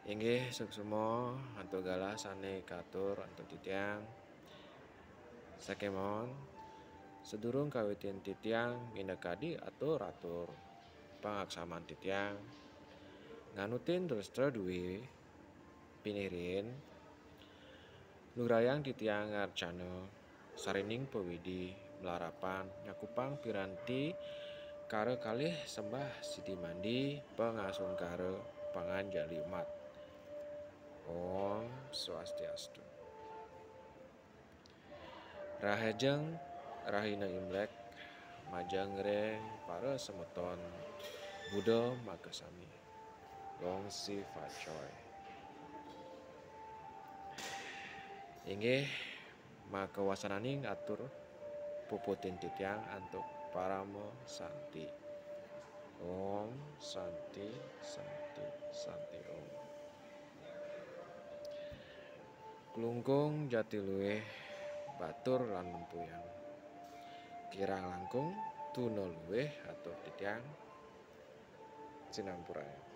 Inggih suksuma antuk galah sane katur antuk titiang sakemon sedurung kawitin titiang minekadi atur pangaksaman titiang nganutin terus duwe pinirin lurayang titiang ngarcana sarining pewidi melarapan nyakupang piranti kare kalih sembah sidi mandi pengasun kare panganjali umat. Om Swastiastu. Rahajeng Rahina Imlek majeng reng para semeton Buddha Magasami. Gongsi Facoy. Inggih makawasananing atur puputin titiang antuk paramo santi. Om Santi Santi Santi Om. Klungkung jati luweh batur lan lempuyang. Kirang langkung tuna luweh atur titiang Cinampuraya.